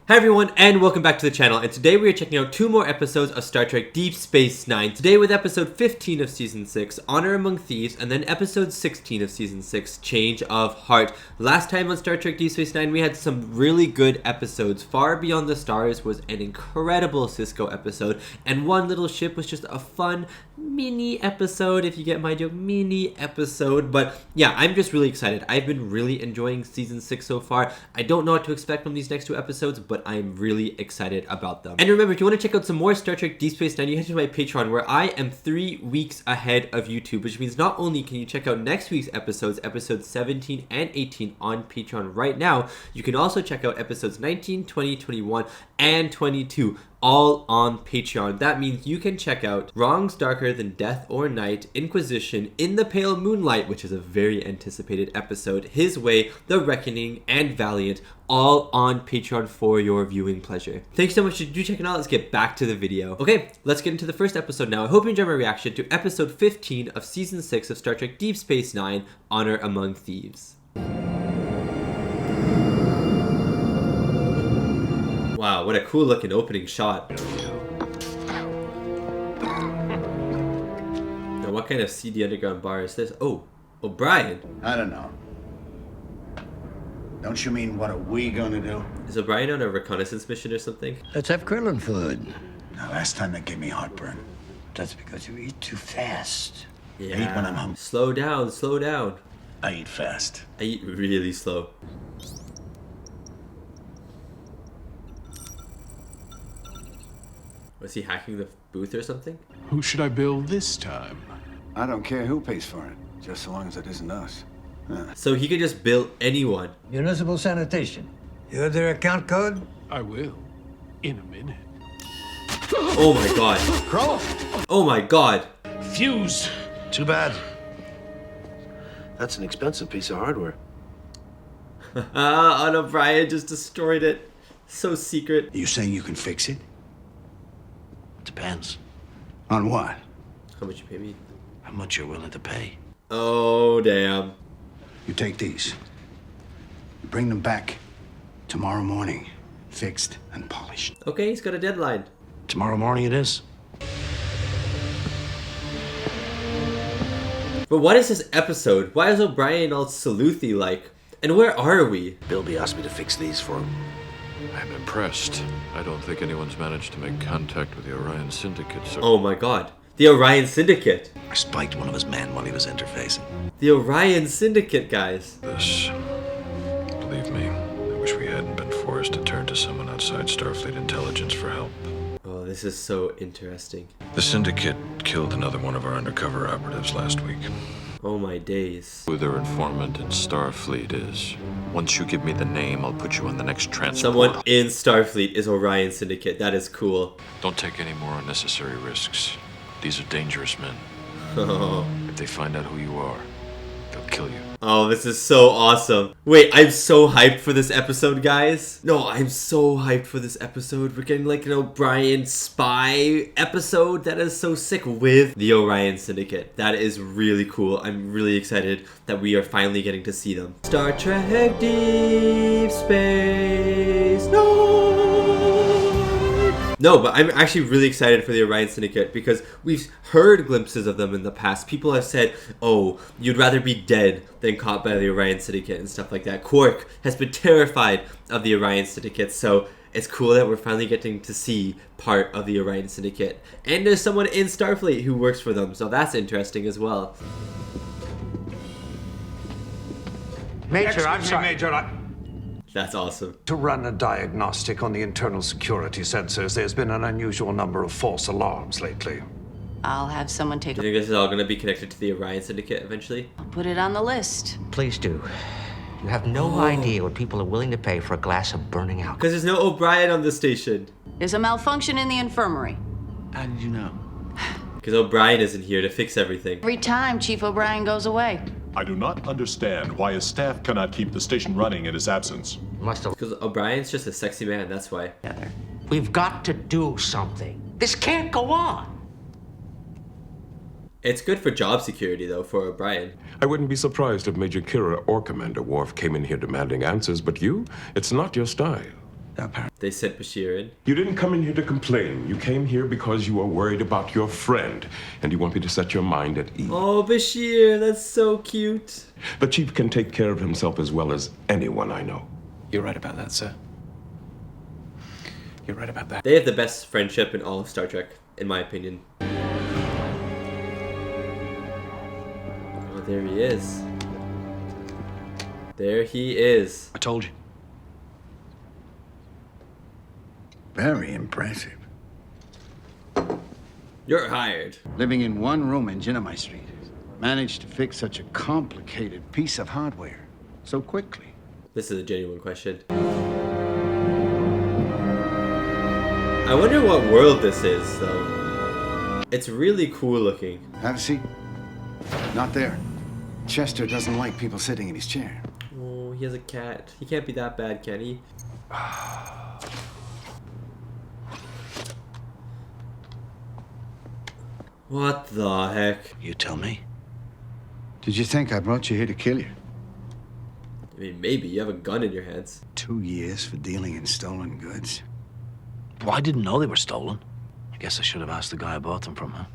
Hi everyone, and welcome back to the channel, and today we are checking out 2 more episodes of Star Trek Deep Space Nine. Today with episode 15 of Season 6, Honor Among Thieves, and then episode 16 of Season 6, Change of Heart. Last time on Star Trek Deep Space Nine, we had some really good episodes. Far Beyond the Stars was an incredible Cisco episode, and One Little Ship was just a fun mini episode, if you get my joke, mini episode. But yeah, I'm just really excited. I've been really enjoying Season 6 so far. I don't know what to expect from these next 2 episodes, but I'm really excited about them. And remember, if you want to check out some more Star Trek Deep Space Nine, you head to my Patreon, where I am 3 weeks ahead of YouTube, which means not only can you check out next week's episodes, episodes 17 and 18 on Patreon right now, you can also check out episodes 19, 20, 21, and 22 all on Patreon. That means you can check out Wrongs Darker Than Death or Night, Inquisition, In the Pale Moonlight, which is a very anticipated episode, His Way, The Reckoning, and Valiant, all on Patreon for your viewing pleasure. Thanks so much for checking out. Let's get back to the video. Okay, let's get into the first episode now. I hope you enjoyed my reaction to episode 15 of Season 6 of Star Trek Deep Space Nine, Honor Among Thieves. Wow, what a cool looking opening shot. Now, what kind of seedy underground bar is this? Oh, O'Brien. I don't know. Don't you mean what are we gonna do? Is O'Brien on a reconnaissance mission or something? Let's have Krillin food. Now, last time that gave me heartburn. That's because you eat too fast. Yeah. I eat when I'm hungry. Slow down, slow down. I eat fast. I eat really slow. Was he hacking the booth or something? Who should I bill this time? I don't care who pays for it, just so long as it isn't us. So he could just bill anyone. Municipal sanitation. You have their account code? I will. In a minute. Oh my god. Crow! Oh my god. Fuse! Too bad. That's an expensive piece of hardware. Ah, and O'Brien just destroyed it. So secret. Are you saying you can fix it? Depends. On what? How much you pay me? How much you're willing to pay. Oh, damn. You take these. You bring them back tomorrow morning, fixed and polished. Okay, he's got a deadline. Tomorrow morning it is. But what is this episode? Why is O'Brien all sleuthy like? And where are we? Bilby asked me to fix these for him. I'm impressed. I don't think anyone's managed to make contact with the Orion Syndicate, so... Oh my god. The Orion Syndicate. I spiked one of his men while he was interfacing. The Orion Syndicate, guys. This... Believe me, I wish we hadn't been forced to turn to someone outside Starfleet intelligence for help. Oh, this is so interesting. The Syndicate killed another one of our undercover operatives last week. Oh my days. Who their informant in Starfleet is. Once you give me the name, I'll put you on the next transport. Someone in Starfleet is Orion Syndicate. That is cool. Don't take any more unnecessary risks. These are dangerous men. Oh. If they find out who you are, they'll kill you. Oh, this is so awesome. Wait, I'm so hyped for this episode, guys. No, I'm so hyped for this episode. We're getting like an O'Brien spy episode. That is so sick with the Orion Syndicate. That is really cool. I'm really excited that we are finally getting to see them. Star Trek Deep Space Nine. No, but I'm actually really excited for the Orion Syndicate because we've heard glimpses of them in the past. People have said, oh, you'd rather be dead than caught by the Orion Syndicate and stuff like that. Quark has been terrified of the Orion Syndicate, so it's cool that we're finally getting to see part of the Orion Syndicate. And there's someone in Starfleet who works for them, so that's interesting as well. Major, I'm sorry. Major, That's awesome. to run a diagnostic on the internal security sensors, there's been an unusual number of false alarms lately. I'll have someone take Do you think this is all going to be connected to the Orion Syndicate eventually? put it on the list. Please do. You have no idea what people are willing to pay for a glass of burning alcohol. Because there's no O'Brien on the station. There's a malfunction in the infirmary. How did you know? Because O'Brien isn't here to fix everything. Every time Chief O'Brien goes away. I do not understand why his staff cannot keep the station running in his absence. Must have. Because O'Brien's just a sexy man, that's why. We've got to do something. This can't go on. It's good for job security, though, for O'Brien. I wouldn't be surprised if Major Kira or Commander Worf came in here demanding answers, but you? It's not your style. They sent Bashir in. You didn't come in here to complain. You came here because you were worried about your friend, and you want me to set your mind at ease. Oh, Bashir, that's so cute. The chief can take care of himself as well as anyone I know. You're right about that, sir. You're right about that. They have the best friendship in all of Star Trek, in my opinion. Oh, there he is. There he is. I told you. Very impressive. You're hired. Living in one room in Jinnamai Street. Managed to fix such a complicated piece of hardware so quickly. This is a genuine question. I wonder what world this is, though. It's really cool looking. Have a seat. Not there. Chester doesn't like people sitting in his chair. Oh, he has a cat. He can't be that bad, can he? What the heck? You tell me. Did you think I brought you here to kill you? I mean, maybe. You have a gun in your hands. 2 years for dealing in stolen goods. Well, I didn't know they were stolen. I guess I should have asked the guy I bought them from, huh?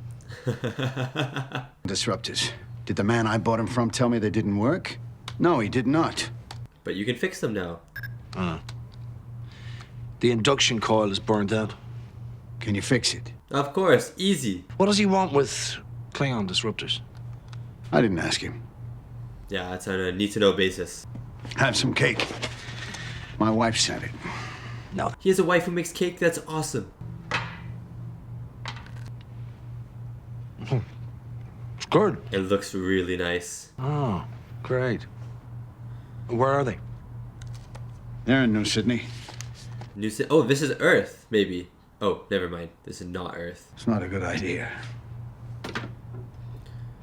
Disruptors. Did the man I bought them from tell me they didn't work? No, he did not. But you can fix them now. The induction coil is burned out. Can you fix it? Of course. Easy. What does he want with Klingon disruptors? I didn't ask him. Yeah, it's on a need-to-know basis. Have some cake. My wife sent it. No. He has a wife who makes cake? That's awesome. It's good. It looks really nice. Oh, great. Where are they? They're in New Sydney. Oh, this is Earth, maybe. Oh, never mind. This is not Earth. It's not a good idea.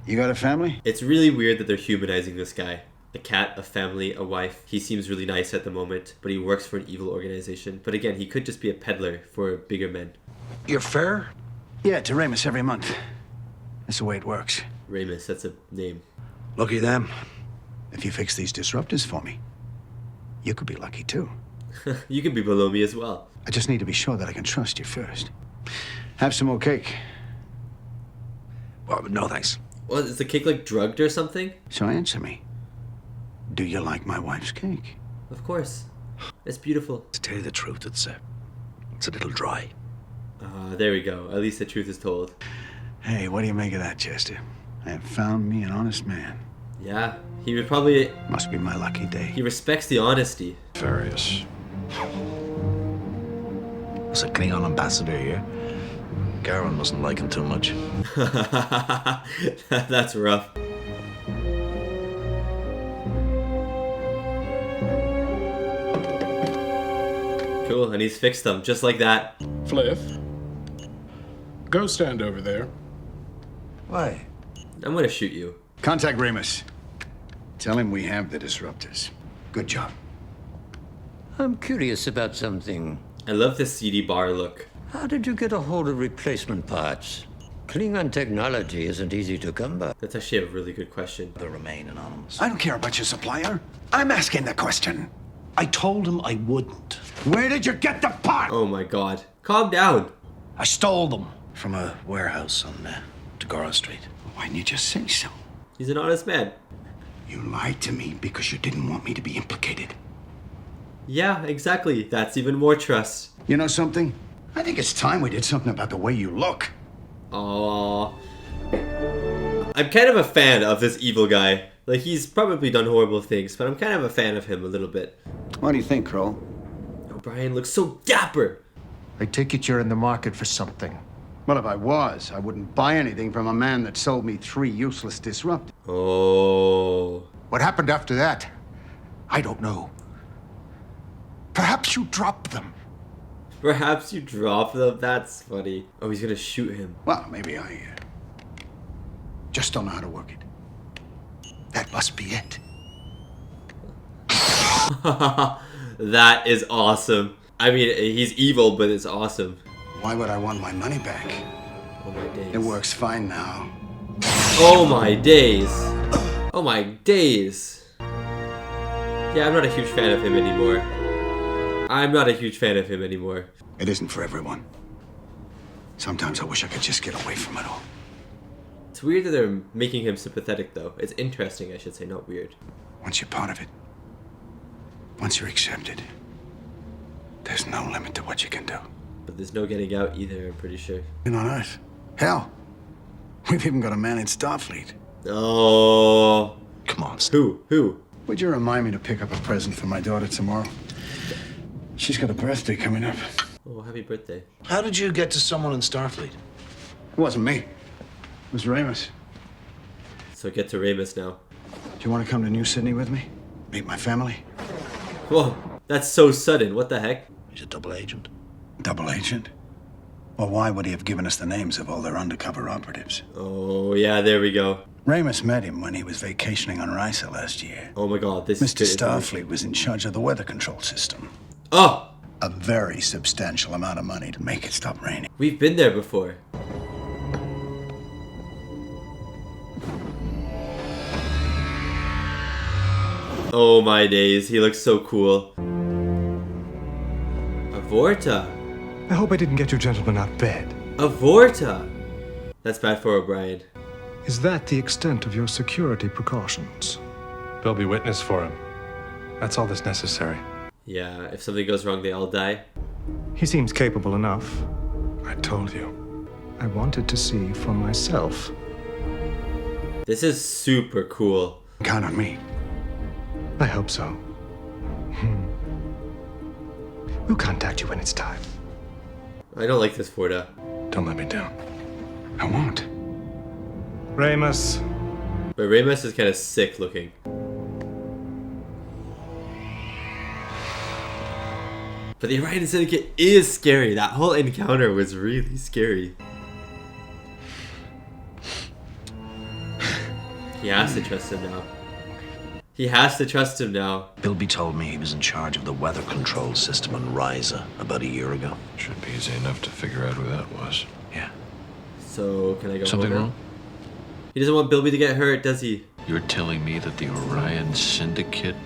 You got a family? It's really weird that they're humanizing this guy. A cat, a family, a wife. He seems really nice at the moment, but he works for an evil organization. But again, he could just be a peddler for bigger men. You're fair? Yeah, to Ramus every month. That's the way it works. Ramus, that's a name. Lucky them. If you fix these disruptors for me, you could be lucky too. You can be below me as well. I just need to be sure that I can trust you first. Have some more cake. Well, no thanks. Well, is the cake like drugged or something? So answer me. Do you like my wife's cake? Of course. It's beautiful. To tell you the truth, it's a little dry. There we go. At least the truth is told. Hey, what do you make of that, Chester? I have found me an honest man. Yeah, he would probably... Must be my lucky day. He respects the honesty. Various. Was a Klingon ambassador here? Garen wasn't liking too much. That's rough. Cool, and he's fixed them, just like that. Fliff, go stand over there. Why? I'm gonna shoot you. Contact Ramus. Tell him we have the disruptors. Good job. I'm curious about something. I love the CD bar look. How did you get a hold of replacement parts? Klingon technology isn't easy to come by. That's actually a really good question. They remain anonymous. I don't care about your supplier. I'm asking the question. I told him I wouldn't. Where did you get the part? Oh my god. Calm down. I stole them from a warehouse on Tagora Street. Why didn't you just say so? He's an honest man. You lied to me because you didn't want me to be implicated. Yeah, exactly. That's even more trust. You know something? I think it's time we did something about the way you look. Aww. I'm kind of a fan of this evil guy. Like, he's probably done horrible things, but I'm kind of a fan of him a little bit. What do you think, Kroll? O'Brien looks so dapper. I take it you're in the market for something. Well, if I was, I wouldn't buy anything from a man that sold me 3 useless disruptors. Oh. What happened after that? I don't know. Perhaps you dropped them. Perhaps you drop them? That's funny. Oh, he's gonna shoot him. Well, maybe I just don't know how to work it. That must be it. That is awesome. I mean, he's evil, but it's awesome. Why would I want my money back? Oh my days. It works fine now. Oh my days. Oh my days. Yeah, I'm not a huge fan of him anymore. I'm not a huge fan of him anymore. It isn't for everyone. Sometimes I wish I could just get away from it all. It's weird that they're making him sympathetic, though. It's interesting, I should say, not weird. Once you're part of it, once you're accepted, there's no limit to what you can do. But there's no getting out either, I'm pretty sure. On Earth. Hell, we've even got a man in Starfleet. Oh. Come on. Who? Would you remind me to pick up a present for my daughter tomorrow? She's got a birthday coming up. Oh, happy birthday. How did you get to someone in Starfleet? It wasn't me. It was Ramus. So get to Ramus now. Do you want to come to New Sydney with me? Meet my family? Whoa, that's so sudden. What the heck? He's a double agent. Double agent? Well, why would he have given us the names of all their undercover operatives? Oh, yeah, there we go. Ramus met him when he was vacationing on Risa last year. Oh my god, this Mr. is Starfleet was in charge of the weather control system. Oh! A very substantial amount of money to make it stop raining. We've been there before. Oh my days, he looks so cool. Avorta. I hope I didn't get you gentlemen out of bed. Avorta. That's bad for O'Brien. Is that the extent of your security precautions? Bilby witness for him. That's all that's necessary. Yeah, if something goes wrong, they all die. He seems capable enough. I told you. I wanted to see for myself. This is super cool. Count on me. I hope so. We'll contact you when it's time. I don't like this Forda. Don't let me down. I won't. Ramus. But Ramus is kind of sick looking. But the Orion Syndicate is scary. That whole encounter was really scary. He has to trust him now. He has to trust him now. Bilby told me he was in charge of the weather control system on Risa about a year ago. Should be easy enough to figure out who that was. Yeah. So, can I go Something over? wrong? He doesn't want Bilby to get hurt, does he? You're telling me that the Orion Syndicate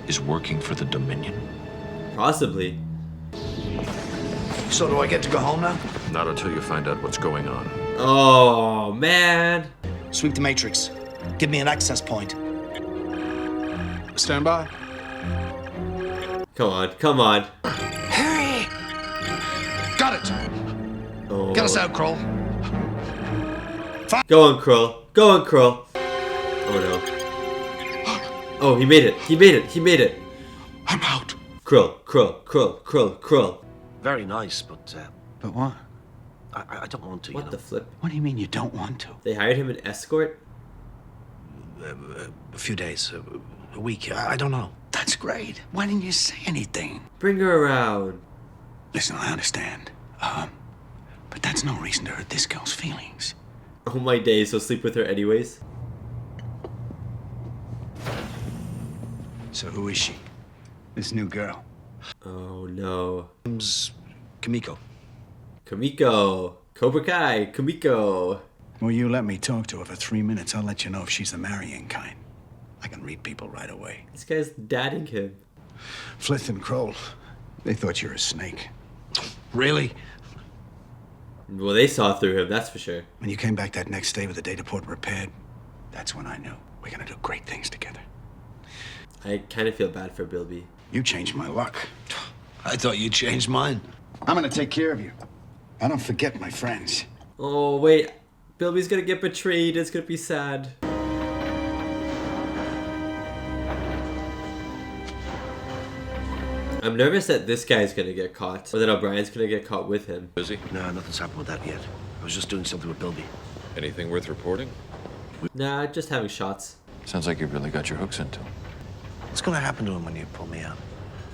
is working for the Dominion? Possibly. So do I get to go home now? Not until you find out what's going on. Oh, man. Sweep the Matrix. Give me an access point. Stand by. Come on, come on. Hurry! Got it! Oh. Get us out, Kroll. Go on, Krull. Go on, Krull. Oh, no. Oh, he made it. He made it. He made it. I'm out. Krull, Krull, Krull, Krull, Krull. Very nice, but But what? I don't want to. What the flip? What do you mean you don't want to? They hired him an escort? A few days, a week. I don't know. That's great. Why didn't you say anything? Bring her around. Listen, I understand. But that's no reason to hurt this girl's feelings. Oh my days, so sleep with her anyways? So who is she? This new girl. Oh no. Name's Kamiko. Kamiko. Cobra Kai. Kamiko. Will you let me talk to her for 3 minutes? I'll let you know if she's the marrying kind. I can read people right away. This guy's dadding him. Flith and Kroll, they thought you were a snake. Really? Well, they saw through him, that's for sure. When you came back that next day with the data port repaired, that's when I knew we're gonna do great things together. I kind of feel bad for Bilby. You changed my luck. I thought you changed mine. I'm gonna take care of you. I don't forget my friends. Oh, wait. Bilby's gonna get betrayed. It's gonna be sad. I'm nervous that this guy's gonna get caught. Or that O'Brien's gonna get caught with him. Busy? No, nothing's happened with that yet. I was just doing something with Bilby. Anything worth reporting? Nah, just having shots. Sounds like you really got your hooks into him. What's gonna happen to him when you pull me out?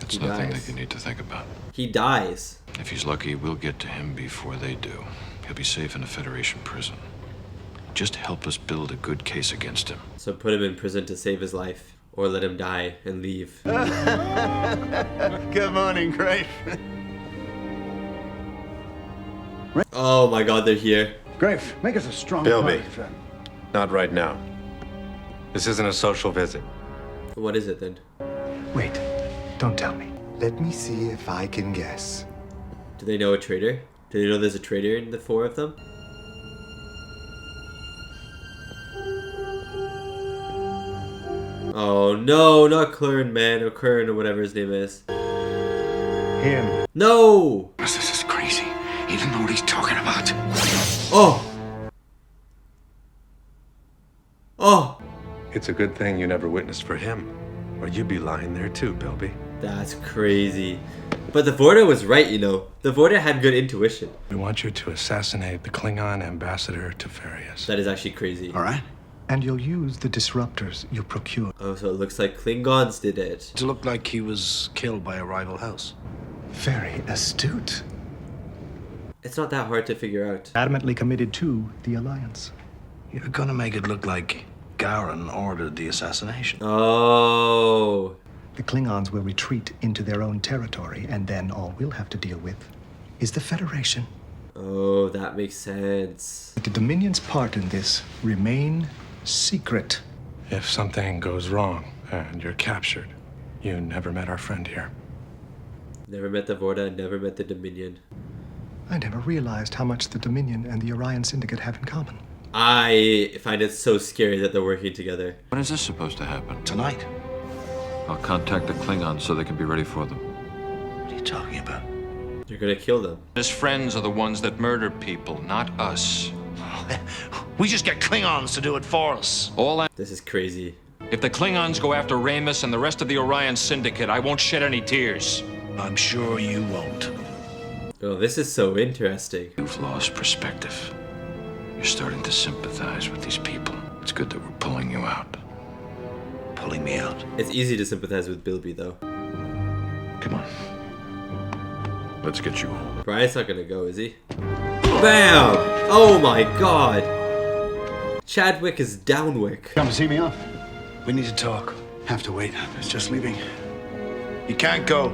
It's He nothing dies. that you need to think about. He dies. If he's lucky, we'll get to him before they do. He'll be safe in a Federation prison. Just help us build a good case against him. So put him in prison to save his life. Or let him die and leave. Good morning, Grafe. Oh my god, they're here. Grafe, make us a strong Bilby. party, friend. Not right now. This isn't a social visit. What is it then? Wait, don't tell me. Let me see if I can guess. Do they know a traitor? Do they know there's a traitor in the four of them? Oh no, not Curran, man, or Curran, or whatever his name is. Him. No! This is crazy. He doesn't know what he's talking about. Oh! Oh! It's a good thing you never witnessed for him, or you'd be lying there too, Bilby. That's crazy. But the Vorta was right, you know. The Vorta had good intuition. We want you to assassinate the Klingon ambassador to Farius. That is actually crazy. All right. And you'll use the disruptors you procure. Oh, so it looks like Klingons did it. It looked like he was killed by a rival house. Very astute. It's not that hard to figure out. Adamantly committed to the Alliance. You're gonna make it look like Garen ordered the assassination. Oh. The Klingons will retreat into their own territory, and then all we'll have to deal with is the Federation. Oh, that makes sense. The Dominion's part in this remain secret. If something goes wrong and you're captured, you never met our friend here. Never met the Vorta, never met the Dominion. I never realized how much the Dominion and the Orion Syndicate have in common. I find it so scary that they're working together. When is this supposed to happen? Tonight. I'll contact the Klingons so they can be ready for them. What are you talking about? You're gonna kill them. His friends are the ones that murder people, not us. We just get Klingons to do it for us. This is crazy. If the Klingons go after Ramus and the rest of the Orion Syndicate, I won't shed any tears. I'm sure you won't. Oh, this is so interesting. You've lost perspective. You're starting to sympathize with these people. It's good that we're pulling you out. Pulling me out? It's easy to sympathize with Bilby, though. Come on. Let's get you home. Brian's not gonna go, is he? BAM! Oh my god! Chadwick is Downwick. Come to see me off? We need to talk. Have to wait. It's just leaving. You can't go.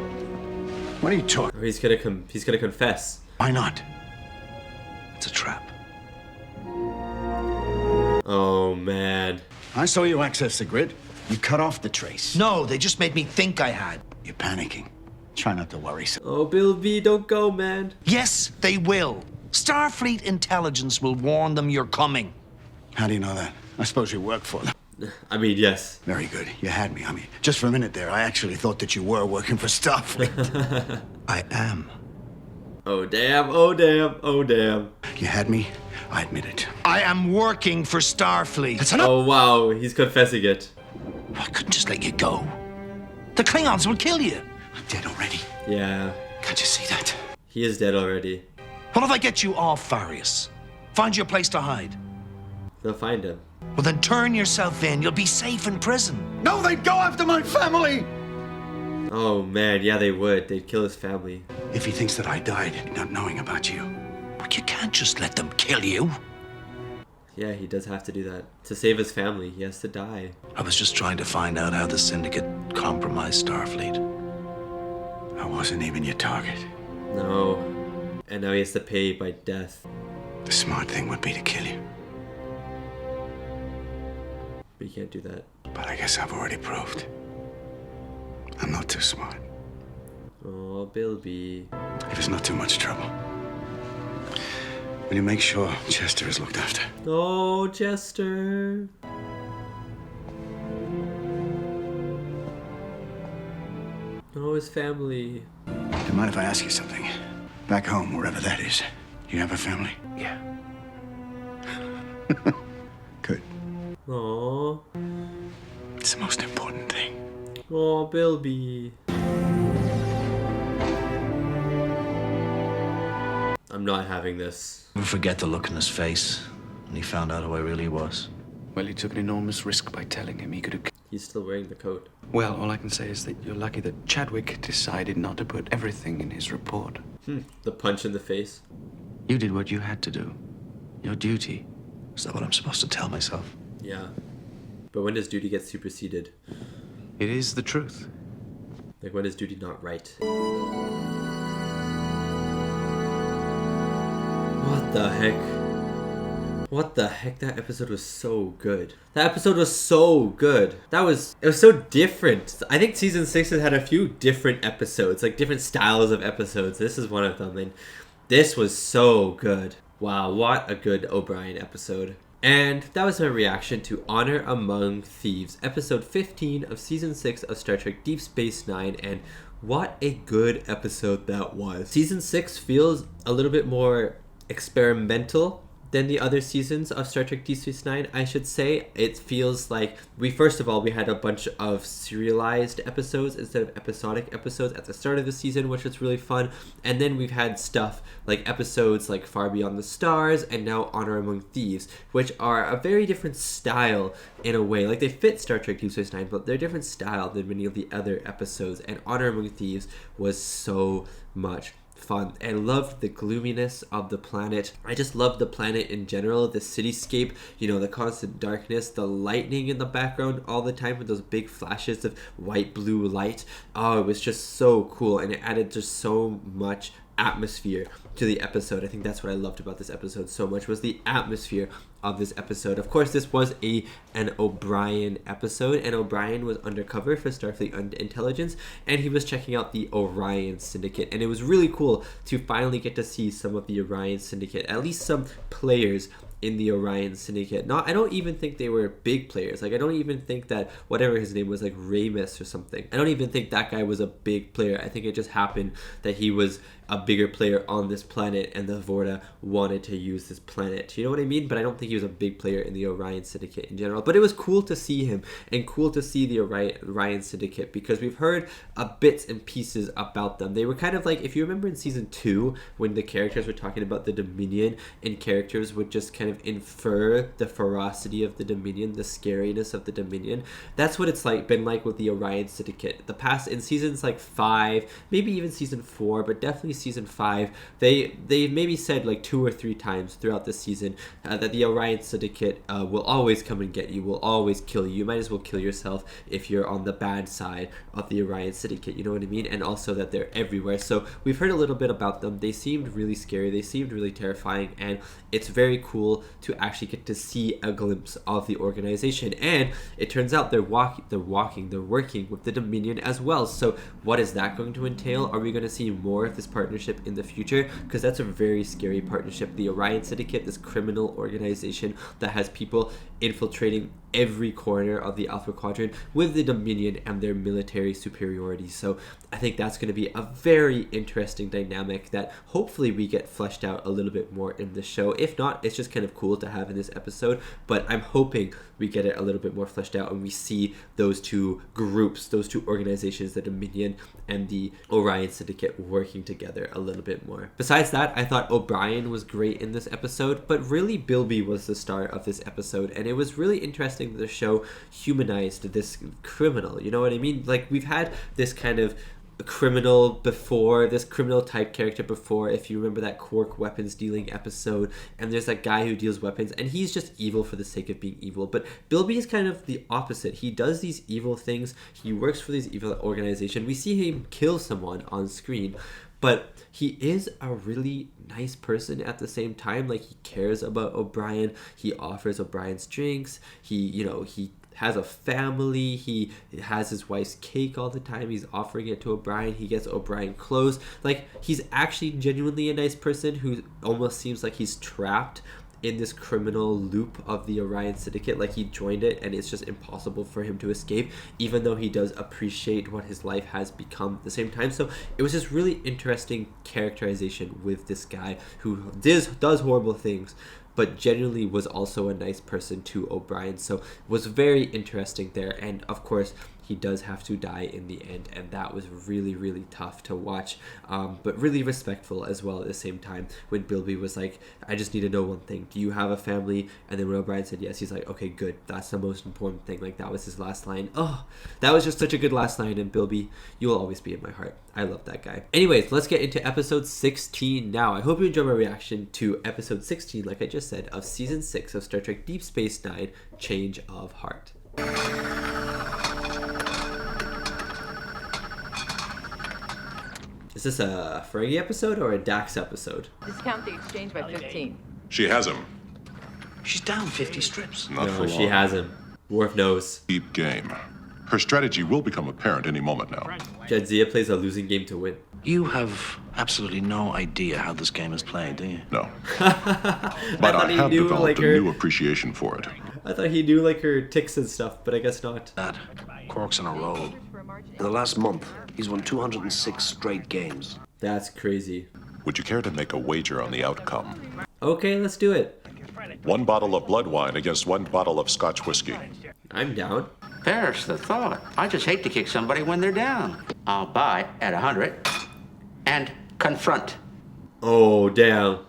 What are you talking? Or he's gonna confess. Why not? It's a trap. Oh man. I saw you access the grid. You cut off the trace. No, they just made me think I had. You're panicking. Try not to worry. Oh, Bilby, don't go, man. Yes, they will. Starfleet intelligence will warn them you're coming. How do you know that? I suppose you work for them. I mean, yes. Very good. You had me. I mean, just for a minute there, I actually thought that you were working for Starfleet. I am. Oh damn, oh damn, oh damn. You had me. I admit it. I am working for Starfleet. That's enough. Oh wow, he's confessing it. I couldn't just let you go. The Klingons will kill you. I'm dead already. Yeah. Can't you see that? He is dead already. What if I get you off, Farius? Find you a place to hide. They'll find him. Well, then turn yourself in. You'll be safe in prison. No, they'd go after my family! Oh man, yeah they would. They'd kill his family. If he thinks that I died not knowing about you. But you can't just let them kill you. Yeah, he does have to do that. To save his family, he has to die. I was just trying to find out how the Syndicate compromised Starfleet. I wasn't even your target. No. And now he has to pay by death. The smart thing would be to kill you. But you can't do that. But I guess I've already proved. I'm not too smart. Oh, Bilby. If it's not too much trouble. Will you make sure Chester is looked after? Oh, Chester. Oh, his family. Do you mind if I ask you something? Back home, wherever that is, you have a family? Yeah. Good. Oh. It's the most important thing. Oh, Bilby. I'm not having this. Never forget the look in his face when he found out who I really was. Well, you took an enormous risk by telling him he could have... He's still wearing the coat. Well, all I can say is that you're lucky that Chadwick decided not to put everything in his report. The punch in the face. You did what you had to do. Your duty. Is that what I'm supposed to tell myself? Yeah. But when does duty get superseded? It is the truth. Like, when is duty not right? What the heck? What the heck? That episode was so good. That episode was so good. It was so different. I think season 6 has had a few different episodes, like different styles of episodes. This is one of them, and this was so good. Wow, what a good O'Brien episode. And that was my reaction to Honor Among Thieves, episode 15 of season 6 of Star Trek Deep Space Nine, and what a good episode that was. Season 6 feels a little bit more experimental than the other seasons of Star Trek Deep Space Nine, I should say. It feels like first of all, we had a bunch of serialized episodes instead of episodic episodes at the start of the season, which was really fun. And then we've had stuff like episodes like Far Beyond the Stars and now Honor Among Thieves, which are a very different style in a way. Like, they fit Star Trek Deep Space Nine, but they're a different style than many of the other episodes. And Honor Among Thieves was so much fun. I loved the gloominess of the planet. I just loved the planet in general, the cityscape, you know, the constant darkness, the lightning in the background all the time with those big flashes of white blue light. Oh, it was just so cool, and it added just so much atmosphere to the episode. I think that's what I loved about this episode so much, was the atmosphere of this episode. Of course, this was an O'Brien episode, and O'Brien was undercover for Starfleet Intelligence, and he was checking out the Orion Syndicate, and it was really cool to finally get to see some of the Orion Syndicate, at least some players in the Orion Syndicate. I don't even think they were big players. Like, I don't even think that whatever his name was, like Ramus or something, I don't even think that guy was a big player. I think it just happened that he was a bigger player on this planet, and the Vorta wanted to use this planet. You know what I mean? But I don't think he was a big player in the Orion Syndicate in general. But it was cool to see him, and cool to see the Orion Syndicate, because we've heard bits and pieces about them. They were kind of like, if you remember in season 2, when the characters were talking about the Dominion, and characters would just kind of infer the ferocity of the Dominion, the scariness of the Dominion. That's what it's been like with the Orion Syndicate. The past, in seasons like 5, maybe even season 4, but definitely season 5, they maybe said like 2 or 3 times throughout the season that the Orion Syndicate will always come and get you, will always kill you. You might as well kill yourself if you're on the bad side of the Orion Syndicate, you know what I mean? And also that they're everywhere. So we've heard a little bit about them. They seemed really scary, they seemed really terrifying, and it's very cool to actually get to see a glimpse of the organization. And it turns out they're working with the Dominion as well. So what is that going to entail? Are we going to see more of this partnership in the future? Because that's a very scary partnership. The Orion Syndicate, this criminal organization that has people infiltrating every corner of the Alpha Quadrant with the Dominion and their military superiority. So I think that's going to be a very interesting dynamic that hopefully we get fleshed out a little bit more in the show. If not, it's just kind of cool to have in this episode, but I'm hoping we get it a little bit more fleshed out and we see those two groups, those two organizations, the Dominion and the Orion Syndicate, working together a little bit more. Besides that, I thought O'Brien was great in this episode, but really Bilby was the star of this episode, and it was really interesting that the show humanized this criminal, you know what I mean? Like, we've had this kind of criminal before, this criminal type character before, if you remember that Quark weapons dealing episode, and there's that guy who deals weapons and he's just evil for the sake of being evil. But Bilby is kind of the opposite. He does these evil things, he works for this evil organization, we see him kill someone on screen, but he is a really nice person at the same time. Like, he cares about O'Brien, he offers O'Brien's drinks, he has a family, he has his wife's cake all the time, he's offering it to O'Brien, he gets O'Brien clothes. Like, he's actually genuinely a nice person who almost seems like he's trapped in this criminal loop of the Orion Syndicate. Like, he joined it and it's just impossible for him to escape, even though he does appreciate what his life has become at the same time. So it was just really interesting characterization with this guy who does horrible things, but genuinely was also a nice person to O'Brien. So it was very interesting there. And of course, he does have to die in the end, and that was really, really tough to watch, but really respectful as well at the same time, when Bilby was like, I just need to know one thing, do you have a family? And then when O'Brien said yes, he's like, okay, good, that's the most important thing. Like, that was his last line. Oh, that was just such a good last line, and Bilby, you will always be in my heart. I love that guy. Anyways, let's get into episode 16 now. I hope you enjoyed my reaction to episode 16, like I just said, of season 6 of Star Trek Deep Space Nine, Change of Heart. Is this a Ferengi episode or a Dax episode? Discount the exchange by 15. She has him. She's down 50 strips. Not No, for she long. hasn't. Worf knows. Deep game. Her strategy will become apparent any moment now. Jadzia plays a losing game to win. You have absolutely no idea how this game is played, do you? No. I But thought I he have knew, developed like, a her- new appreciation for it. I thought he knew like her ticks and stuff, but I guess not. Dad, Quark's on a roll. In the last month, he's won 206 straight games. That's crazy. Would you care to make a wager on the outcome? Okay, let's do it. 1 bottle of blood wine against 1 bottle of Scotch whiskey. I'm down. Perish the thought. I just hate to kick somebody when they're down. I'll buy at 100 and confront. Oh, damn.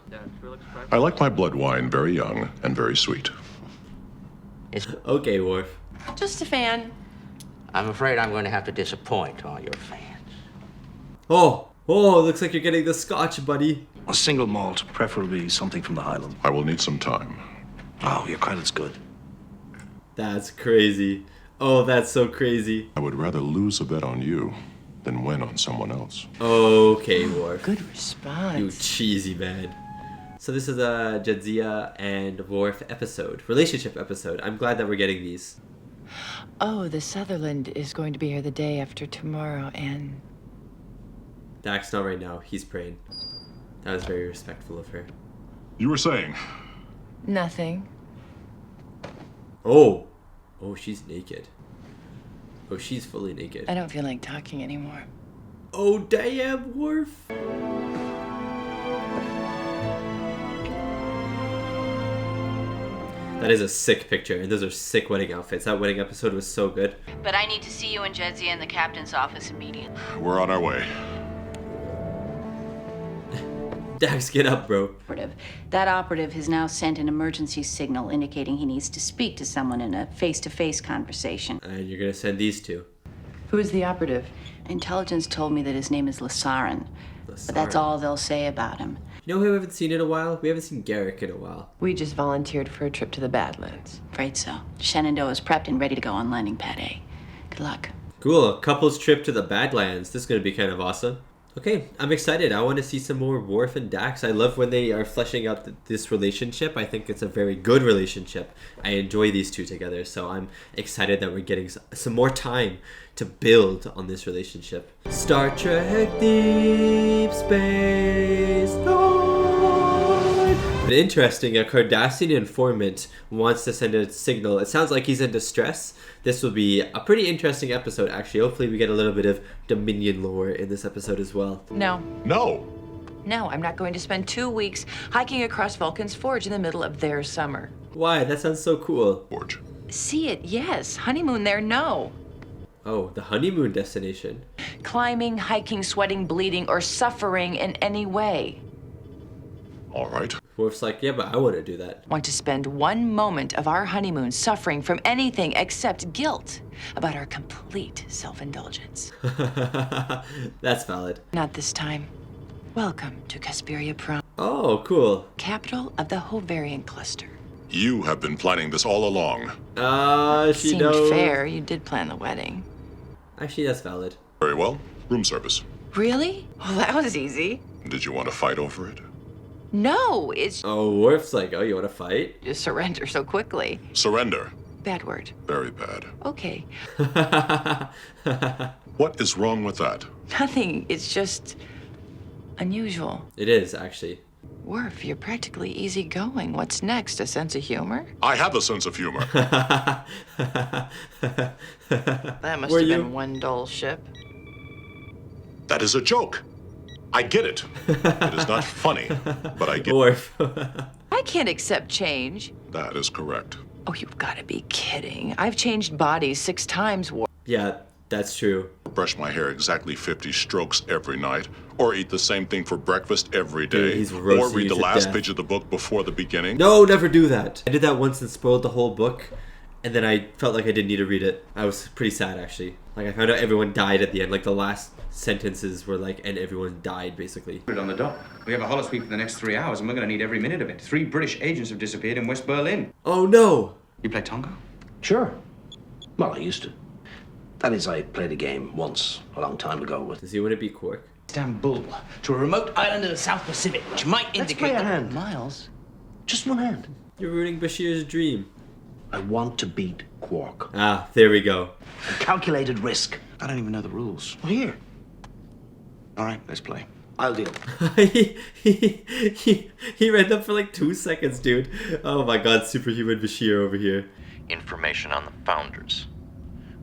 I like my blood wine very young and very sweet. Okay, Worf. Just a fan. I'm afraid I'm going to have to disappoint all your fans. Oh, looks like you're getting the Scotch, buddy. A single malt, preferably something from the Highland. I will need some time. Oh, your credit's good. That's crazy. Oh, that's so crazy. I would rather lose a bet on you than win on someone else. Okay, Worf. Good response. You cheesy man. So this is a Jadzia and Worf episode, relationship episode. I'm glad that we're getting these. Oh, the Sutherland is going to be here the day after tomorrow, and... Dax, not right now. He's praying. That was very respectful of her. You were saying? Nothing. Oh, she's naked. Oh, she's fully naked. I don't feel like talking anymore. Oh, damn, Worf. That is a sick picture, and those are sick wedding outfits. That wedding episode was so good. But I need to see you and Jadzia in the captain's office immediately. We're on our way. Dax, get up, bro. That operative has now sent an emergency signal indicating he needs to speak to someone in a face-to-face conversation. And you're gonna send these two. Who is the operative? Intelligence told me that his name is Lasaren. But that's all they'll say about him. You know who we haven't seen in a while? We haven't seen Garrick in a while. We just volunteered for a trip to the Badlands. Afraid so. Shenandoah is prepped and ready to go on landing pad A. Good luck. Cool, a couple's trip to the Badlands. This is gonna be kind of awesome. Okay, I'm excited. I want to see some more Worf and Dax. I love when they are fleshing out this relationship. I think it's a very good relationship. I enjoy these two together, so I'm excited that we're getting some more time to build on this relationship. Star Trek Deep Space Nine. But interesting, a Cardassian informant wants to send a signal. It sounds like he's in distress. This will be a pretty interesting episode, actually. Hopefully we get a little bit of Dominion lore in this episode as well. No. No! No, I'm not going to spend 2 weeks hiking across Vulcan's Forge in the middle of their summer. Why? That sounds so cool. Forge. See it, yes. Honeymoon there, no. Oh, the honeymoon destination. Climbing, hiking, sweating, bleeding, or suffering in any way. All right. Worf's like, yeah, but I want to do that. Want to spend 1 moment of our honeymoon suffering from anything except guilt about our complete self-indulgence. That's valid. Not this time. Welcome to Casperia Prom. Oh, cool. Capital of the Hoverian Cluster. You have been planning this all along. She Seemed knows. fair. You did plan the wedding. Actually, that's valid. Very well. Room service. Really? Well, that was easy. Did you want to fight over it? No, it's... Oh, Worf's like, oh, you want to fight? You surrender so quickly. Surrender. Bad word. Very bad. Okay. What is wrong with that? Nothing. It's just unusual. It is, actually. Worf, you're practically easygoing. What's next? A sense of humor? I have a sense of humor. That must Were have you? been one dull ship. That is a joke. I get it. It is not funny, but I get Worf. I can't accept change. That is correct. Oh, you've got to be kidding. I've changed bodies 6 times, Worf. Yeah, that's true. Brush my hair exactly 50 strokes every night, or eat the same thing for breakfast every day, Dude, he's or roasting read you the to last death. page of the book before the beginning. No, never do that. I did that once and spoiled the whole book, and then I felt like I didn't need to read it. I was pretty sad, actually. Like, I found out everyone died at the end. Like, the last sentences were like, and everyone died, basically. Put it on the dock. We have a holosweep for the next 3 hours, and we're going to need every minute of it. 3 British agents have disappeared in West Berlin. Oh, no! You play Tonga? Sure. Well, I used to. That is, I played a game once, a long time ago with... Does he want to be Quark? Istanbul, to a remote island in the South Pacific, which might indicate... play a hand. Miles? Just one hand. You're ruining Bashir's dream. I want to beat Quark. Ah, there we go. A calculated risk. I don't even know the rules. Well, here. All right, let's play. I'll deal. he read them for like 2 seconds, dude. Oh my god, superhuman Bashir over here. Information on the Founders.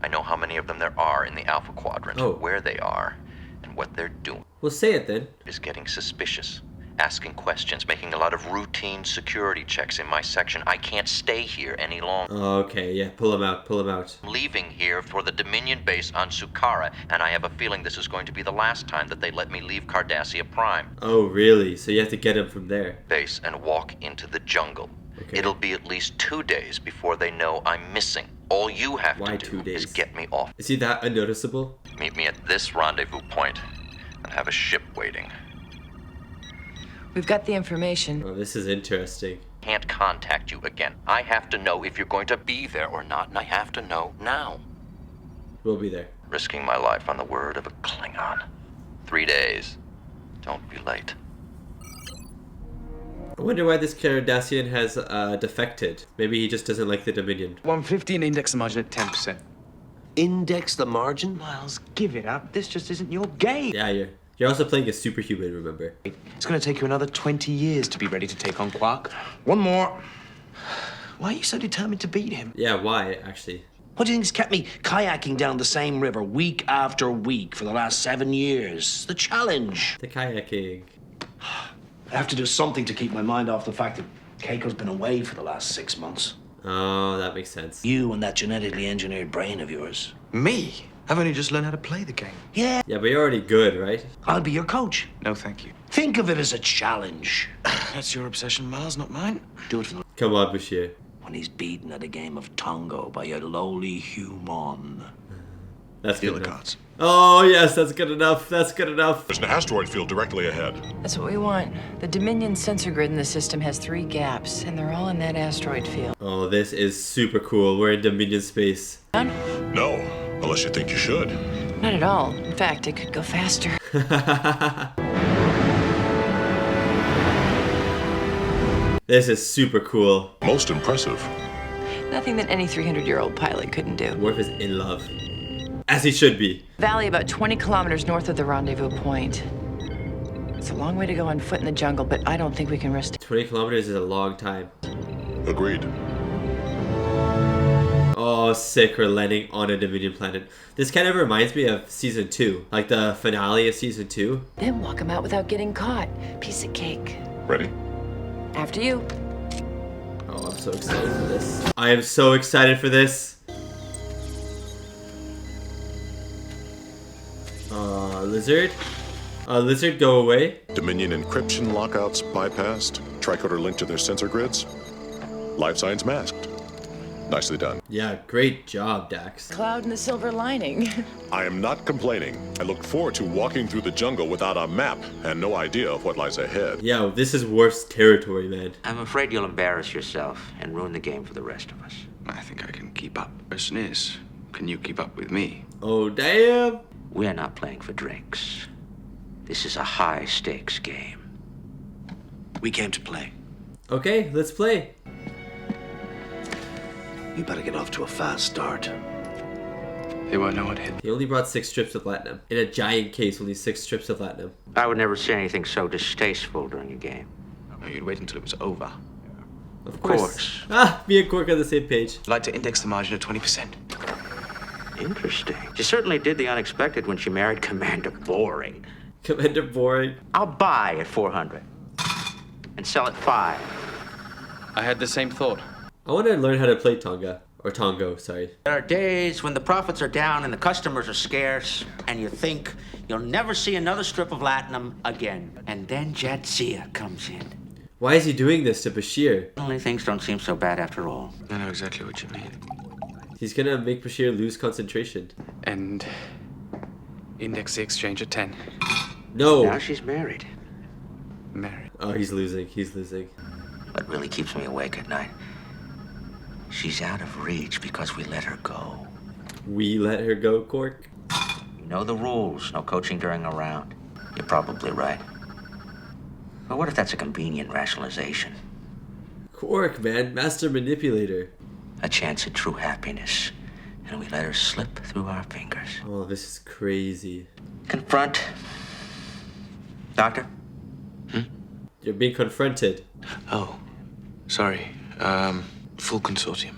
I know how many of them there are in the Alpha Quadrant, where they are, and what they're doing. Well, say it then. Is getting suspicious, asking questions, making a lot of routine security checks in my section. I can't stay here any longer. Okay, yeah, pull him out, pull him out. I'm leaving here for the Dominion base on Sukara, and I have a feeling this is going to be the last time that they let me leave Cardassia Prime. Oh, really? So you have to get him from there. Base and walk into the jungle. Okay. It'll be at least 2 days before they know I'm missing. All you have to do is get me off. Is he that unnoticeable? Meet me at this rendezvous point and have a ship waiting. We've got the information. Oh, this is interesting. Can't contact you again. I have to know if you're going to be there or not, and I have to know now. We'll be there. Risking my life on the word of a Klingon. 3 days. Don't be late. I wonder why this Cardassian has defected. Maybe he just doesn't like the Dominion. 150 and index the margin at 10%. Index the margin? Miles, give it up. This just isn't your game. Yeah, you're also playing a superhuman, remember? It's going to take you another 20 years to be ready to take on Quark. One more. Why are you so determined to beat him? Yeah, why, actually? What do you think's kept me kayaking down the same river week after week for the last 7 years? The challenge. The kayaking. I have to do something to keep my mind off the fact that Keiko's been away for the last 6 months. Oh, that makes sense. You and that genetically engineered brain of yours. Me? I've only just learned how to play the game. Yeah. Yeah, but you're already good, right? I'll be your coach. No, thank you. Think of it as a challenge. That's your obsession, Miles, not mine. Do it for the... Come on, Bashir. When he's beaten at a game of Tongo by a lowly human. That's Deal good the enough. cards. Oh, yes, that's good enough. That's good enough. There's an asteroid field directly ahead. That's what we want. The Dominion sensor grid in the system has 3 gaps, and they're all in that asteroid field. Oh, this is super cool. We're in Dominion space. No, unless you think you should. Not at all. In fact, it could go faster. This is super cool. Most impressive. Nothing that any 300-year-old pilot couldn't do. Worf is in love. As he should be. Valley about 20 kilometers north of the rendezvous point. It's a long way to go on foot in the jungle, but I don't think we can risk it. 20 kilometers is a long time. Agreed. Oh, sick. We're landing on a Dominion planet. This kind of reminds me of Season 2. Like the finale of Season 2. Then walk him out without getting caught. Piece of cake. Ready? After you. Oh, I'm so excited for this. I am so excited for this. Lizard? Lizard, go away. Dominion encryption lockouts bypassed. Tricorder linked to their sensor grids. Life signs masked. Nicely done. Yeah, great job, Dax. Cloud in the silver lining. I am not complaining. I look forward to walking through the jungle without a map and no idea of what lies ahead. Yeah, this is Worf's territory, man. I'm afraid you'll embarrass yourself and ruin the game for the rest of us. I think I can keep up. Question is, can you keep up with me? Oh, damn. We're not playing for drinks. This is a high-stakes game. We came to play. Okay, let's play. You better get off to a fast start. They won't know what hit. He only brought 6 strips of platinum. In a giant case, only 6 strips of platinum. I would never say anything so distasteful during a game. No, you'd wait until it was over. Of course. Ah, me and Quark on the same page. I'd like to index the margin at 20%. Interesting. She certainly did the unexpected when she married Commander Boring. Commander Boring. I'll buy at 400 and sell at 5. I had the same thought. I want to learn how to play Tonga. Or Tongo, sorry. There are days when the profits are down and the customers are scarce, and you think you'll never see another strip of latinum again. And then Jadzia comes in. Why is he doing this to Bashir? Only things don't seem so bad after all. I know exactly what you mean. He's gonna make Bashir lose concentration. And index the exchange at 10. No! Now she's married. Married. Oh, he's losing. He's losing. What really keeps me awake at night? She's out of reach because we let her go. We let her go, Quark? You know the rules. No coaching during a round. You're probably right. But what if that's a convenient rationalization? Quark, man. Master manipulator. A chance at true happiness. And we let her slip through our fingers. Oh, this is crazy. Confront. Doctor? You're being confronted. Oh, sorry. Full consortium.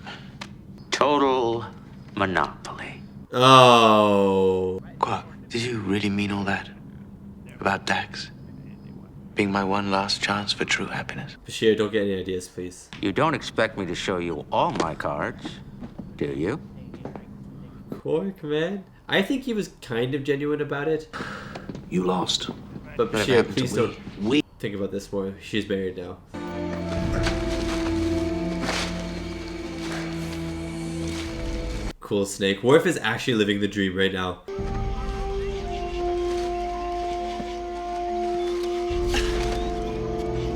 Total monopoly. Oh. Quark, did you really mean all that? About Dax? Being my one last chance for true happiness? Bashir, don't get any ideas, please. You don't expect me to show you all my cards, do you? Quark, man. I think he was kind of genuine about it. You lost. But Whatever Bashir, happened to please don't think about this more. She's married now. Cool, Snake. Worf is actually living the dream right now.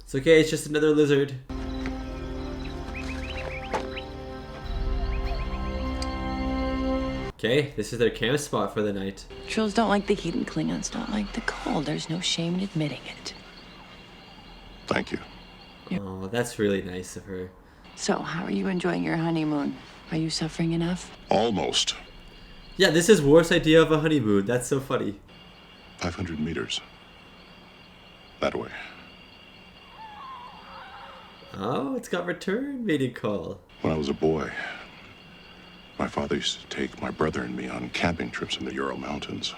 It's okay, it's just another lizard. Okay, this is their camp spot for the night. Trills don't like the heat and Klingons don't like the cold. There's no shame in admitting it. Thank you. Oh, that's really nice of her. So, how are you enjoying your honeymoon? Are you suffering enough? Almost. Yeah, this is Worf's idea of a honeymoon. That's so funny. 500 meters. That way. Oh, it's got return mating call. When I was a boy, my father used to take my brother and me on camping trips in the Ural Mountains.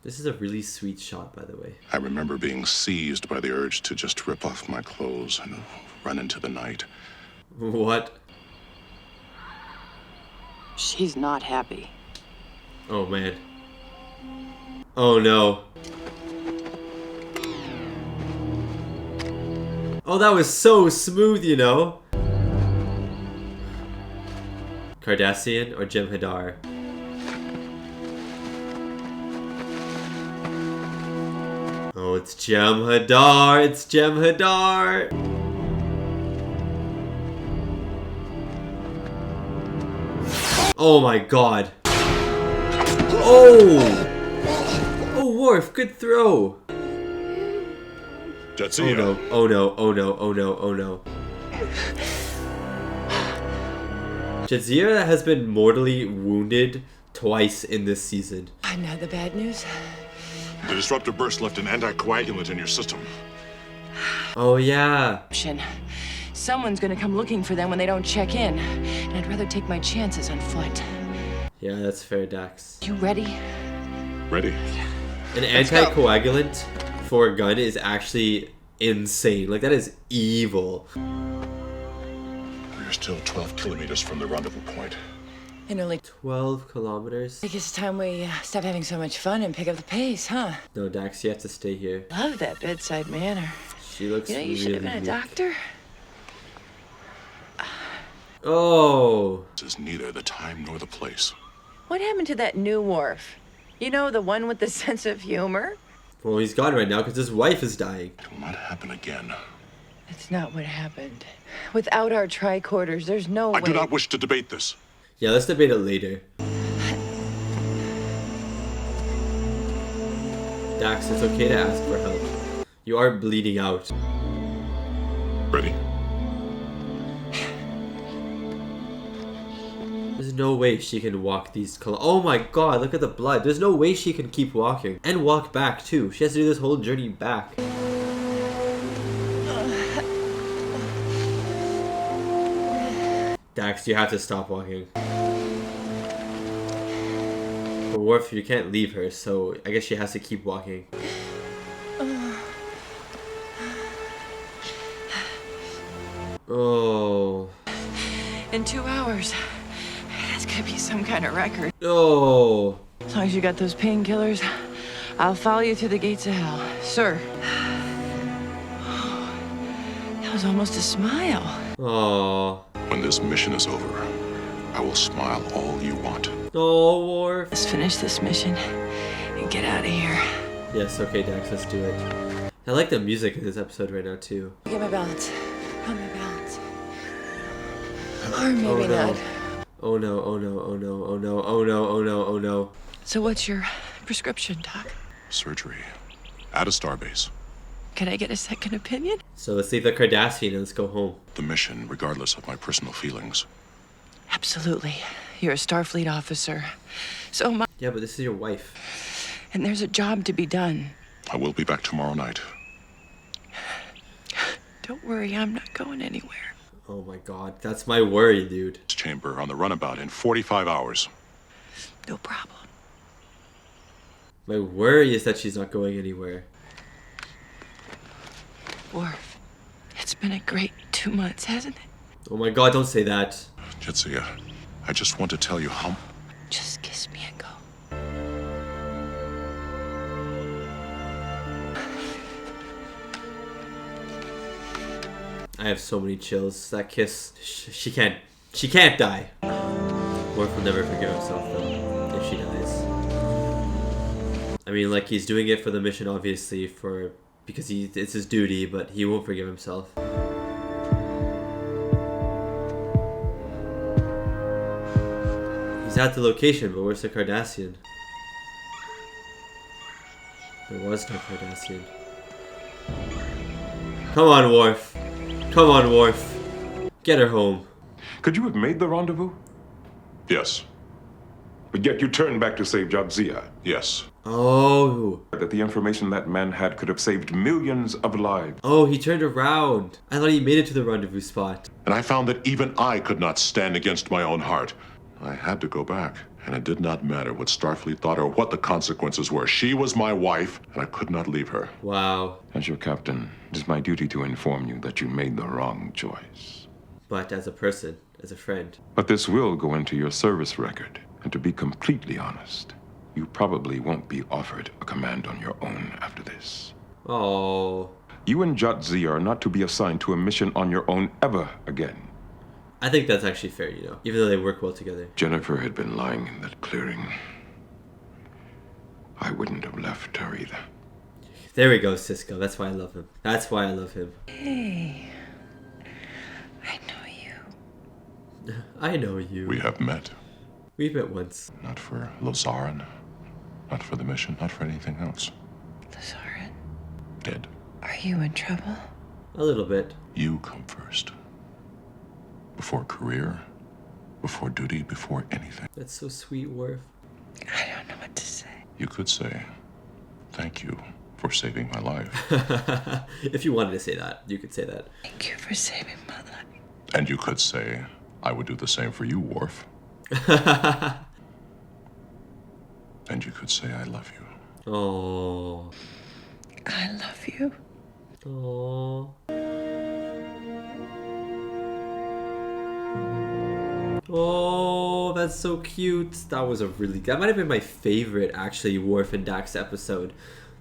This is a really sweet shot, by the way. I remember being seized by the urge to just rip off my clothes and run into the night. What? She's not happy. Oh, man. Oh, no. Oh, that was so smooth, you know. Cardassian or Jem'Hadar? Oh, it's Jem'Hadar! It's Jem'Hadar! Oh my god. Oh! Oh, Worf, good throw! Jadzia. Oh no, oh no, oh no, oh no, oh no. Jadzia has been mortally wounded twice in this season. Now the bad news. The disruptor burst left an anticoagulant in your system. Oh yeah. Someone's gonna come looking for them when they don't check in. And I'd rather take my chances on foot. Yeah, that's fair, Dax. You ready? Ready. An anticoagulant for a gun is actually insane. Like, that is evil. We're still 12 kilometers from the rendezvous point. In only 12 kilometers? I guess it's time we stop having so much fun and pick up the pace, huh? No, Dax, you have to stay here. Love that bedside manner. She looks You should have been a weak. doctor. Oh. This is neither the time nor the place. What happened to that new Worf? You know, the one with the sense of humor? Well, he's gone right now because his wife is dying. It will not happen again. That's not what happened. Without our tricorders, there's no way. I do not wish to debate this. Yeah, let's debate it later. Dax, it's okay to ask for help. You are bleeding out. Ready? There's no way she can walk these Oh my god, look at the blood. There's no way she can keep walking. And walk back too. She has to do this whole journey back. Dax, you have to stop walking. But Worf, you can't leave her, so I guess she has to keep walking. Oh. In 2 hours. That's gonna be some kind of record. Oh. As long as you got those painkillers, I'll follow you through the gates of hell. Sir. That was almost a smile. Oh. When this mission is over, I will smile all you want. Oh, Worf. Let's finish this mission and get out of here. Yes, okay, Dax, let's do it. I like the music in this episode right now, too. Get my balance. Got my balance. Or maybe Oh, no. not. Oh no, oh no, oh no, oh no, oh no, oh no, oh no. So what's your prescription, Doc? Surgery. At a starbase. Can I get a second opinion? So let's leave the Cardassian and let's go home. The mission, regardless of my personal feelings. Absolutely. You're a Starfleet officer. So my... Yeah, but this is your wife. And there's a job to be done. I will be back tomorrow night. Don't worry, I'm not going anywhere. Oh my god, that's my worry, dude. Chamber on the runabout in 45 hours. No problem. My worry is that she's not going anywhere. Worf, it's been a great 2 months, hasn't it? Oh my god, don't say that. Jadzia, I just want to tell you how... Just kiss me and go. I have so many chills. That kiss, she can't die. Worf will never forgive himself though, if she dies. I mean, like, he's doing it for the mission, obviously, because it's his duty, but he won't forgive himself. He's at the location, but where's the Cardassian? There was no Cardassian. Come on, Worf. Come on, Worf. Get her home. Could you have made the rendezvous? Yes. But yet you turned back to save Jadzia. Yes. Oh. That the information that man had could have saved millions of lives. Oh, he turned around. I thought he made it to the rendezvous spot. And I found that even I could not stand against my own heart. I had to go back. And it did not matter what Starfleet thought or what the consequences were. She was my wife, and I could not leave her. Wow. As your captain, it is my duty to inform you that you made the wrong choice. But as a person, as a friend. But this will go into your service record. And to be completely honest, you probably won't be offered a command on your own after this. Oh. You and Jadzia are not to be assigned to a mission on your own ever again. I think that's actually fair, you know, even though they work well together. Jennifer had been lying in that clearing. I wouldn't have left her either. There we go, Cisco. That's why I love him. That's why I love him. Hey, I know you. I know you. We have met. We've met once. Not for Lazarin. Not for the mission. Not for anything else. Lazarin? Dead. Are you in trouble? A little bit. You come first. Before career, before duty, before anything. That's so sweet, Worf. I don't know what to say. You could say, thank you for saving my life. If you wanted to say that, you could say that. Thank you for saving my life. And you could say, I would do the same for you, Worf. And you could say, I love you. Oh. I love you. Oh. Oh, that's so cute. That might have been my favorite, actually, Worf and Dax episode.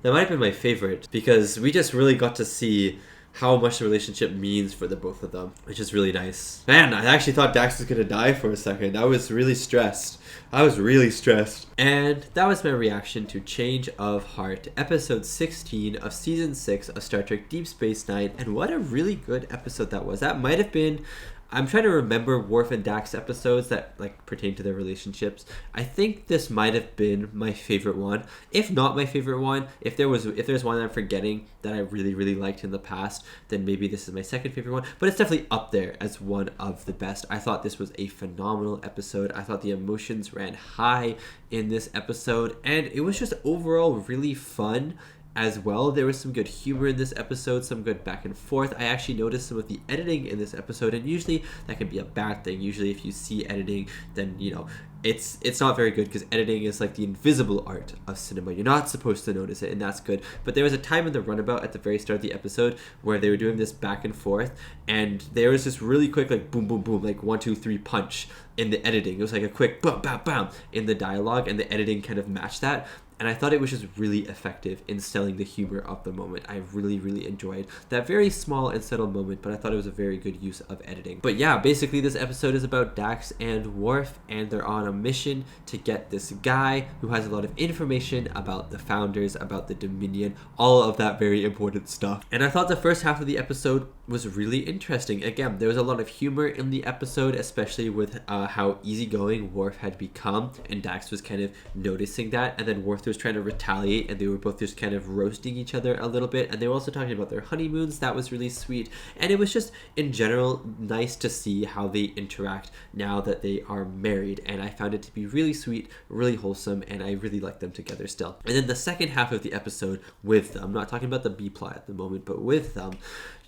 That might have been my favorite because we just really got to see how much the relationship means for the both of them, which is really nice. Man, I actually thought Dax was gonna die for a second. I was really stressed. And that was my reaction to Change of Heart, episode 16 of season 6 of Star Trek Deep Space Nine. And what a really good episode that was. That might have been... I'm trying to remember Worf and Dax episodes that like pertain to their relationships. I think this might have been my favorite one. If not my favorite one, if there's one that I'm forgetting that I really, really liked in the past, then maybe this is my second favorite one. But it's definitely up there as one of the best. I thought this was a phenomenal episode. I thought the emotions ran high in this episode, and it was just overall really fun as well. There was some good humor in this episode, some good back and forth. I actually noticed some of the editing in this episode, and usually that can be a bad thing. Usually if you see editing, then you know it's not very good, because editing is like the invisible art of cinema. You're not supposed to notice it, and that's good. But there was a time in the runabout at the very start of the episode where they were doing this back and forth, and there was this really quick like boom boom boom, like 1 2 3 punch in the editing. It was like a quick bam bam bam in the dialogue, and the editing kind of matched that. And I thought it was just really effective in selling the humor of the moment. I really, really enjoyed that very small and subtle moment, but I thought it was a very good use of editing. But yeah, basically this episode is about Dax and Worf, and they're on a mission to get this guy who has a lot of information about the Founders, about the Dominion, all of that very important stuff. And I thought the first half of the episode was really interesting. Again, there was a lot of humor in the episode, especially with how easygoing Worf had become, and Dax was kind of noticing that, and then Worf was trying to retaliate, and they were both just kind of roasting each other a little bit, and they were also talking about their honeymoons. That was really sweet, and it was just in general nice to see how they interact now that they are married, and I found it to be really sweet, really wholesome, and I really like them together still. And then the second half of the episode with them, I'm not talking about the B plot at the moment, but with them,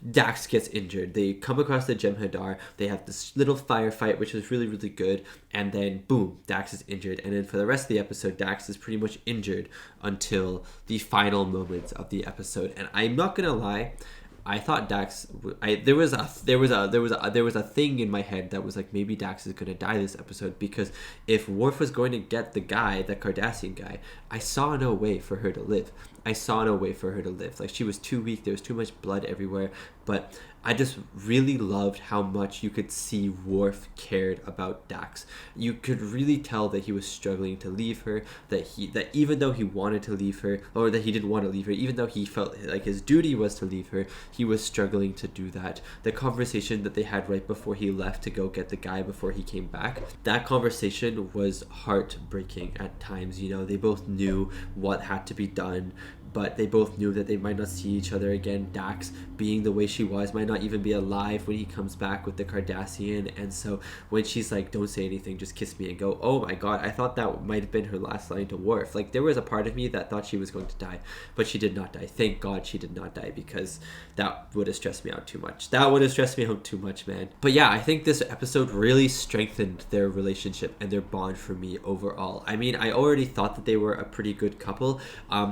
Dax gets injured. They come across the Jem'Hadar. They have this little firefight, which is really, really good. And then, boom, Dax is injured. And then for the rest of the episode, Dax is pretty much injured until the final moments of the episode. And I'm not gonna lie, I thought Dax. There was a thing in my head that was like, maybe Dax is gonna die this episode, because if Worf was going to get the guy, the Cardassian guy, I saw no way for her to live. Like, she was too weak. There was too much blood everywhere. But I just really loved how much you could see Worf cared about Dax. You could really tell that he was struggling to leave her, that even though he wanted to leave her, or that he didn't want to leave her, even though he felt like his duty was to leave her, he was struggling to do that. The conversation that they had right before he left to go get the guy before he came back, that conversation was heartbreaking at times. You know, they both knew what had to be done, but they both knew that they might not see each other again. Dax, being the way she was, might not even be alive when he comes back with the Cardassian, and so when she's like, don't say anything, just kiss me and go, oh my god, I thought that might have been her last line to Worf. Like, there was a part of me that thought she was going to die, but she did not die. Thank god she did not die, because that would have stressed me out too much. Man. But yeah, I think this episode really strengthened their relationship and their bond for me overall. I mean, I already thought that they were a pretty good couple.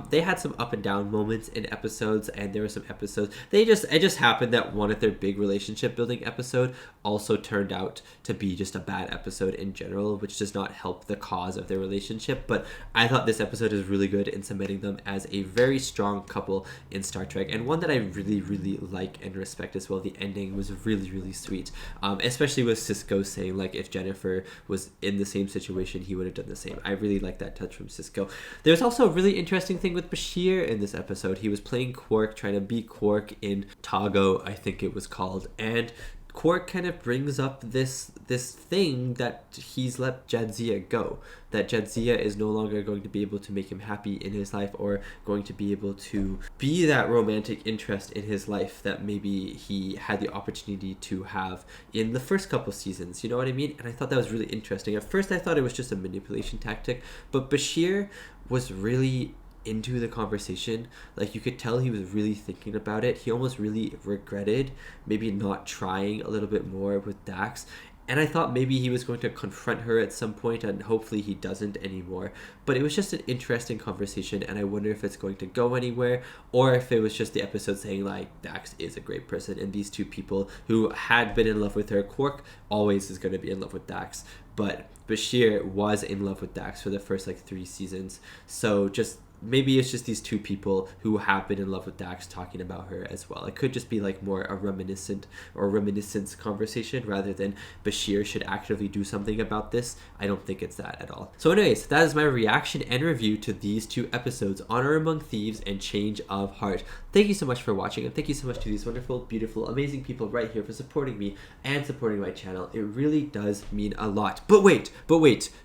They had some up and down moments in episodes, and there were some episodes it just happened that one of their big relationship building episode also turned out to be just a bad episode in general, which does not help the cause of their relationship. But I thought this episode is really good in cementing them as a very strong couple in Star Trek, and one that I really, really like and respect as well. The ending was really, really sweet, especially with Sisko saying, like, if Jennifer was in the same situation, he would have done the same. I really like that touch from Sisko. There's also a really interesting thing with Bashir in this episode. He was playing Quark, trying to be Quark in Togo, I think it was called, and Quark kind of brings up this thing that he's let Jadzia go, that Jadzia is no longer going to be able to make him happy in his life, or going to be able to be that romantic interest in his life that maybe he had the opportunity to have in the first couple seasons, you know what I mean? And I thought that was really interesting. At first I thought it was just a manipulation tactic, but Bashir was really into the conversation. Like, you could tell he was really thinking about it. He almost really regretted maybe not trying a little bit more with Dax, and I thought maybe he was going to confront her at some point, and hopefully he doesn't anymore. But it was just an interesting conversation, and I wonder if it's going to go anywhere, or if it was just the episode saying, like, Dax is a great person, and these two people who had been in love with her, Quark always is going to be in love with Dax, but Bashir was in love with Dax for the first, like, 3 seasons. So just maybe it's just these two people who have been in love with Dax talking about her as well. It could just be like more a reminiscence conversation, rather than Bashir should actively do something about this. I don't think it's that at all. So anyways, that is my reaction and review to these 2 episodes, Honor Among Thieves and Change of Heart. Thank you so much for watching, and thank you so much to these wonderful, beautiful, amazing people right here for supporting me and supporting my channel. It really does mean a lot. But wait,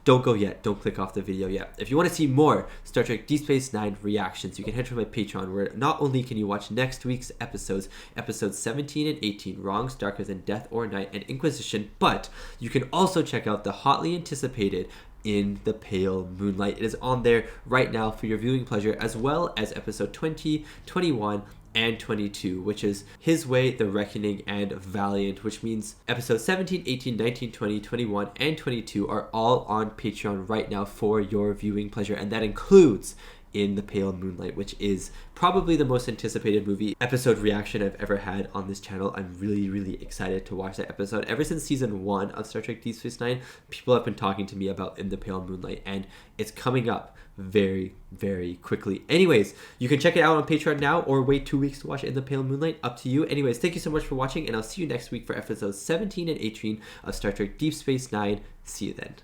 don't go yet. Don't click off the video yet. If you want to see more Star Trek Deep Space Nine reactions, you can head to my Patreon, where not only can you watch next week's episodes 17 and 18, Wrongs Darker Than Death or Night and Inquisition, but you can also check out the hotly anticipated In the Pale Moonlight. It is on there right now for your viewing pleasure, as well as episode 20, 21, and 22, which is His Way, The Reckoning, and Valiant, which means episodes 17, 18, 19, 20, 21, and 22 are all on Patreon right now for your viewing pleasure, and that includes In the Pale Moonlight, which is probably the most anticipated movie episode reaction I've ever had on this channel. I'm really, really excited to watch that episode. Ever since season 1 of Star Trek Deep Space Nine, people have been talking to me about In the Pale Moonlight, and it's coming up very, very quickly. Anyways, you can check it out on Patreon now, or wait 2 weeks to watch In the Pale Moonlight. Up to you. Anyways, thank you so much for watching, and I'll see you next week for episodes 17 and 18 of Star Trek Deep Space Nine. See you then.